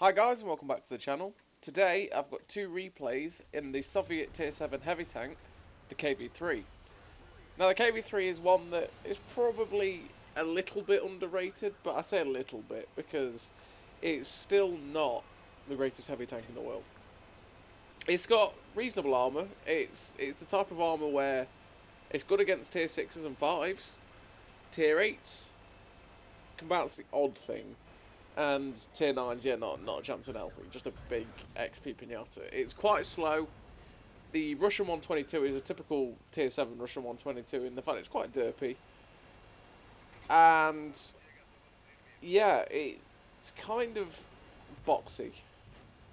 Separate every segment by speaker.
Speaker 1: Hi guys and welcome back to the channel. Today I've got two replays in the Soviet Tier 7 heavy tank, the KV-3. Now the KV-3 is one that is probably a little bit underrated, but I say a little bit because it's still not the greatest heavy tank in the world. It's got reasonable armour. It's the type of armour where it's good against Tier 6s and 5s. Tier 8s can bounce the odd thing. And tier 9s, yeah, not a chance in hell. Just a big XP pinata. It's quite slow. The Russian 122 is a typical tier 7 Russian 122 in the fact it's quite derpy. And yeah, it's kind of boxy,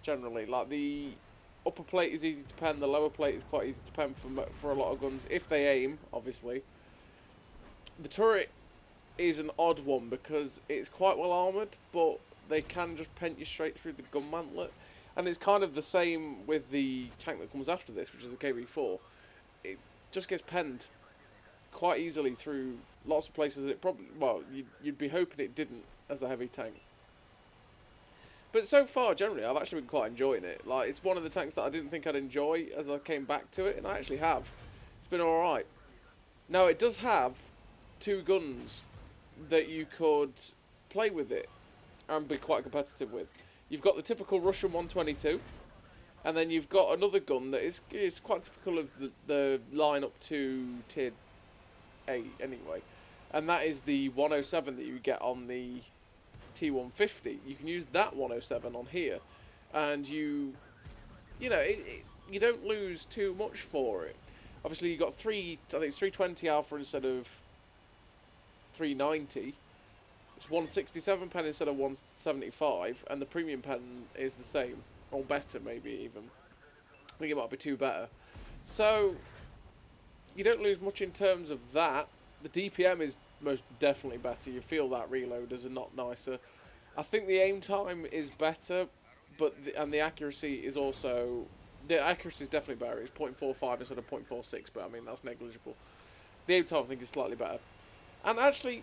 Speaker 1: generally. Like the upper plate is easy to pen, the lower plate is quite easy to pen for a lot of guns, if they aim, obviously. The turret is an odd one because it's quite well armoured, but they can just pent you straight through the gun mantlet. And it's kind of the same with the tank that comes after this, which is the KV-4. It just gets penned quite easily through lots of places that it probably, well, you'd be hoping it didn't as a heavy tank. But so far, generally, I've actually been quite enjoying it. Like, it's one of the tanks that I didn't think I'd enjoy as I came back to it, and I actually have. It's been alright. Now, it does have two guns that you could play with it and be quite competitive with. You've got the typical Russian 122, and then you've got another gun that is quite typical of the line up to tier 8 anyway, and that is the 107 that you get on the T150. You can use that 107 on here, and you don't lose too much for it. Obviously, you got I think it's 320 alpha instead of 390. It's 167 pen instead of 175, and the premium pen is the same, or better maybe even. I think it might be 2 better. So you don't lose much in terms of that. The DPM is most definitely better. You feel that reloaders are not nicer. I think the aim time is better, but the accuracy is also, the accuracy is definitely better. It's 0.45 instead of 0.46, but I mean that's negligible. The aim time I think is slightly better. And actually,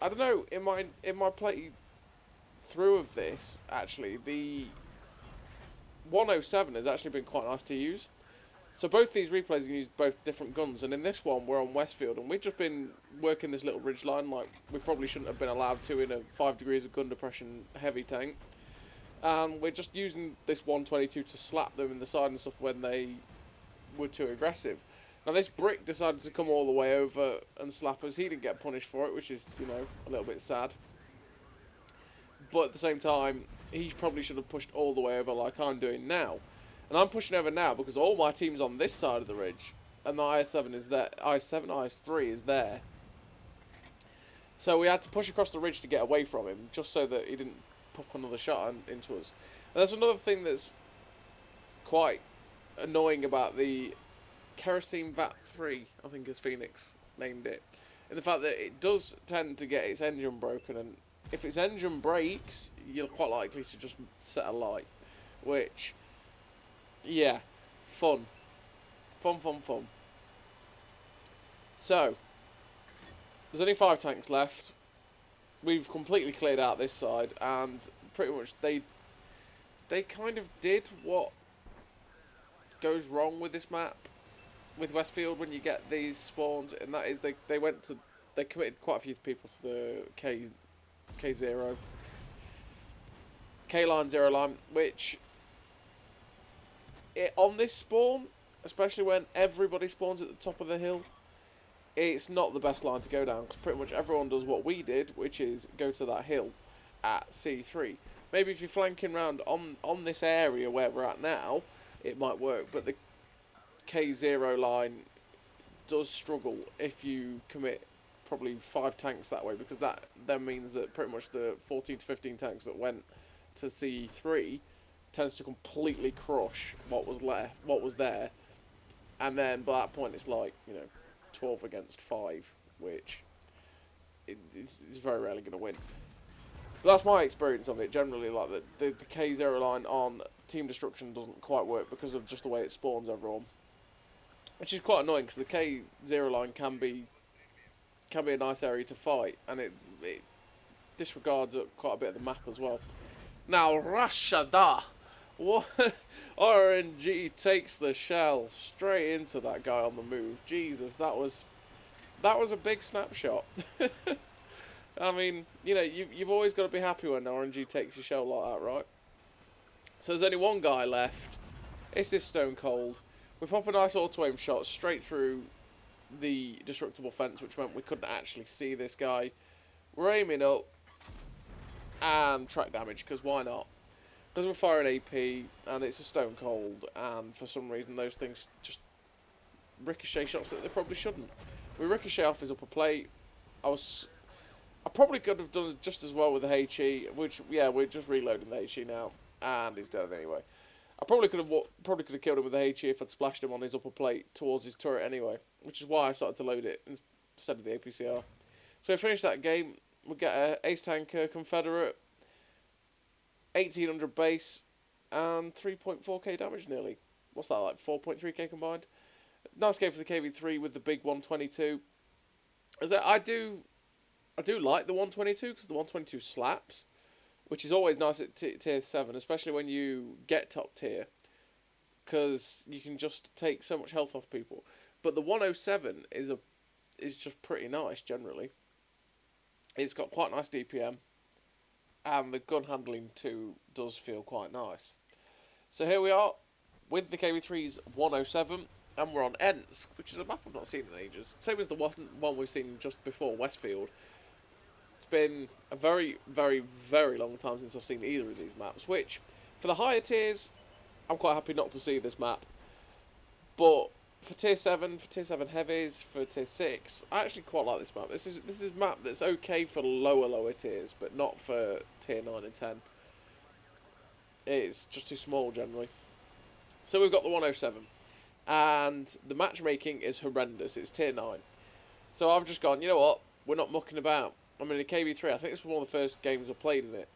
Speaker 1: I don't know, in my play through of this, actually, the 107 has actually been quite nice to use. So both these replays can use both different guns, and in this one we're on Westfield, and we've just been working this little ridge line like we probably shouldn't have been allowed to in a 5 degrees of gun depression heavy tank. And we're just using this 122 to slap them in the side and stuff when they were too aggressive. Now this brick decided to come all the way over and slap us. He didn't get punished for it, which is, a little bit sad. But at the same time, he probably should have pushed all the way over like I'm doing now. And I'm pushing over now because all my team's on this side of the ridge. And the IS-7 is there. IS-3 is there. So we had to push across the ridge to get away from him, just so that he didn't pop another shot into us. And that's another thing that's quite annoying about the Kerosene VAT 3, I think as Phoenix named it, in the fact that it does tend to get its engine broken, and if its engine breaks, you're quite likely to just set a light, which, yeah, fun. So, there's only 5 tanks left. We've completely cleared out this side, and pretty much they kind of did what goes wrong with this map with Westfield when you get these spawns, and that is they committed quite a few people to the K0 K-line 0 line, which on this spawn, especially when everybody spawns at the top of the hill, it's not the best line to go down because pretty much everyone does what we did, which is go to that hill at C3. Maybe if you're flanking round on this area where we're at now, it might work, but the K0 line does struggle if you commit probably 5 tanks that way, because that then means that pretty much the 14 to 15 tanks that went to C3 tends to completely crush what was there, and then by that point it's like 12 against 5, which it's very rarely going to win. But that's my experience of it generally. Like the K0 line on Team Destruction doesn't quite work because of just the way it spawns everyone, which is quite annoying because the K0 line can be a nice area to fight, and it disregards quite a bit of the map as well. Now Rashada, what? RNG takes the shell straight into that guy on the move. Jesus, that was a big snapshot. I mean, you know, you've always got to be happy when RNG takes your shell like that, right? So there's only one guy left. It's this Stone Cold. We pop a nice auto-aim shot straight through the destructible fence, which meant we couldn't actually see this guy. We're aiming up and track damage, because why not? Because we're firing AP, and it's a Stone Cold, and for some reason those things just ricochet shots that they probably shouldn't. We ricochet off his upper plate. I probably could have done just as well with the HE, which, yeah, we're just reloading the HE now, and he's dead anyway. I probably could have killed him with the HE if I'd splashed him on his upper plate towards his turret anyway, which is why I started to load it instead of the APCR. So we finished that game. We get a Ace Tanker Confederate, 1800 base, and 3.4k damage nearly. What's that, like 4.3k combined? Nice game for the KV-3 with the big 122. I do like the 122 because the 122 slaps, which is always nice at tier 7, especially when you get top tier, because you can just take so much health off people. But the 107 is just pretty nice generally. It's got quite nice DPM, and the gun handling too does feel quite nice. So here we are with the KV-3's 107, and we're on Ents, which is a map I've not seen in ages. Same as the one we've seen just before, Westfield. It's been a very, very, very long time since I've seen either of these maps, which, for the higher tiers, I'm quite happy not to see this map. But for tier 7, for tier 7 heavies, for tier 6, I actually quite like this map. This is a map that's okay for lower tiers, but not for tier 9 and 10. It's just too small generally. So we've got the 107, and the matchmaking is horrendous. It's tier 9. So I've just gone, you know what, we're not mucking about. I mean, in KV-3, I think this was one of the first games I played in it.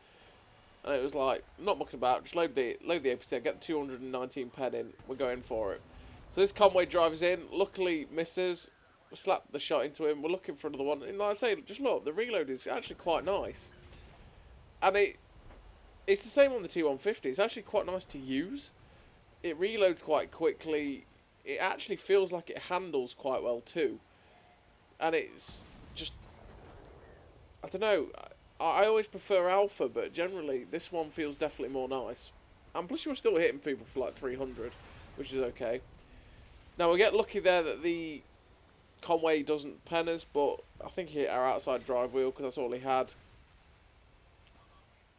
Speaker 1: And it was like, not mucking about, just load the APC, get the 219 pen in, we're going for it. So this Conway drives in, luckily misses, slap the shot into him, we're looking for another one. And like I say, just look, the reload is actually quite nice. And it's the same on the T150, it's actually quite nice to use. It reloads quite quickly, it actually feels like it handles quite well too. And it's just, I don't know, I always prefer Alpha, but generally this one feels definitely more nice. And plus you're still hitting people for like 300, which is okay. Now we get lucky there that the Conway doesn't pen us, but I think he hit our outside drive wheel because that's all he had.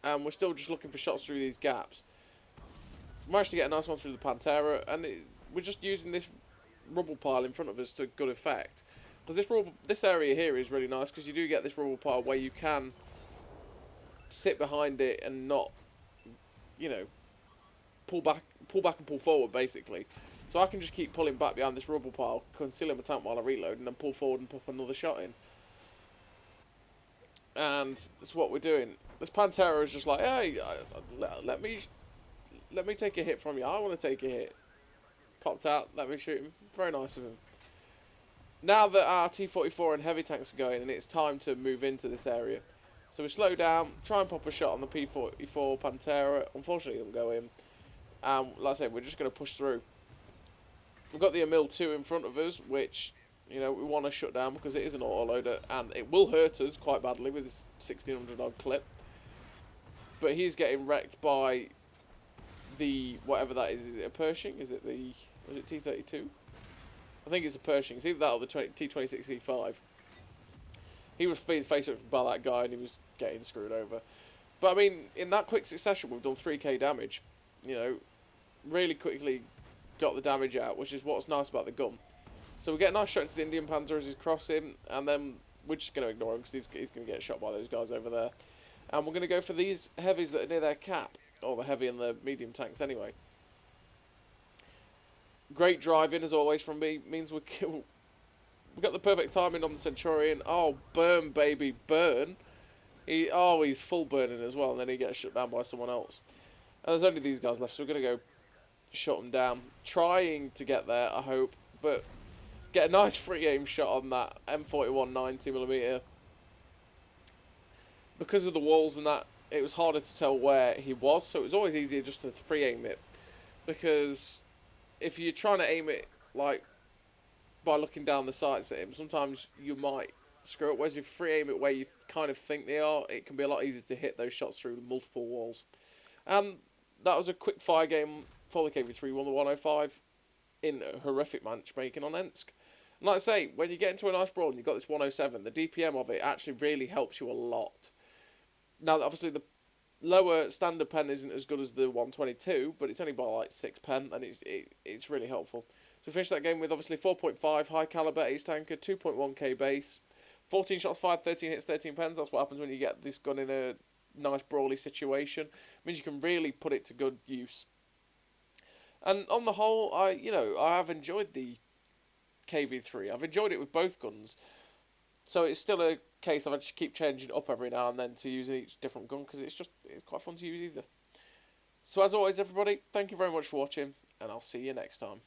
Speaker 1: And we're still just looking for shots through these gaps. Managed to get a nice one through the Pantera, and we're just using this rubble pile in front of us to good effect. Because this area here is really nice because you do get this rubble pile where you can sit behind it and not, you know, pull back and pull forward basically. So I can just keep pulling back behind this rubble pile, concealing my tank while I reload, and then pull forward and pop another shot in. And that's what we're doing. This Pantera is just like, hey, let me take a hit from you. I want to take a hit. Popped out, let me shoot him. Very nice of him. Now that our T-44 and heavy tanks are going, and it's time to move into this area. So we slow down, try and pop a shot on the P-44 Pantera. Unfortunately, it doesn't go in. Like I said, we're just going to push through. We've got the Emil 2 in front of us, which, you know, we want to shut down because it is an autoloader, and it will hurt us quite badly with this 1600 odd clip. But he's getting wrecked by the, whatever that is it a Pershing? Was it T-32? I think it's a Pershing. It's either that or the T-26E5. He was face up by that guy and he was getting screwed over. But I mean, in that quick succession, we've done 3k damage. You know, really quickly got the damage out, which is what's nice about the gun. So we get a nice shot into the Indian Panzer as he's crossing, and then we're just going to ignore him because he's going to get shot by those guys over there. And we're going to go for these heavies that are near their cap, or the heavy and the medium tanks anyway. Great driving as always from me, means we got the perfect timing on the Centurion. Oh, burn baby, burn. He's full burning as well, and then he gets shut down by someone else. And there's only these guys left, so we're going to go shut them down. Trying to get there, I hope, but get a nice free aim shot on that M41 90mm. Because of the walls and that, it was harder to tell where he was, so it was always easier just to free aim it. Because if you're trying to aim it like by looking down the sights at him, sometimes you might screw it. Whereas if you free aim it where you kind of think they are, it can be a lot easier to hit those shots through multiple walls. That was a quick fire game for the KV-3, won the 105 in a horrific matchmaking on Ensk. And like I say, when you get into a nice brawl and you've got this 107, the DPM of it actually really helps you a lot. Now, obviously, the lower standard pen isn't as good as the 122, but it's only by like 6 pen, and it's really helpful. So we finished that game with obviously 4.5 high caliber ace tanker, 2.1k base, 14 shots fired, 13 hits, 13 pens. That's what happens when you get this gun in a nice brawly situation. It means you can really put it to good use. And on the whole, I have enjoyed the KV-3. I've enjoyed it with both guns. So it's still a case of I just keep changing it up every now and then to use each different gun, because it's quite fun to use either. So as always, everybody, thank you very much for watching, and I'll see you next time.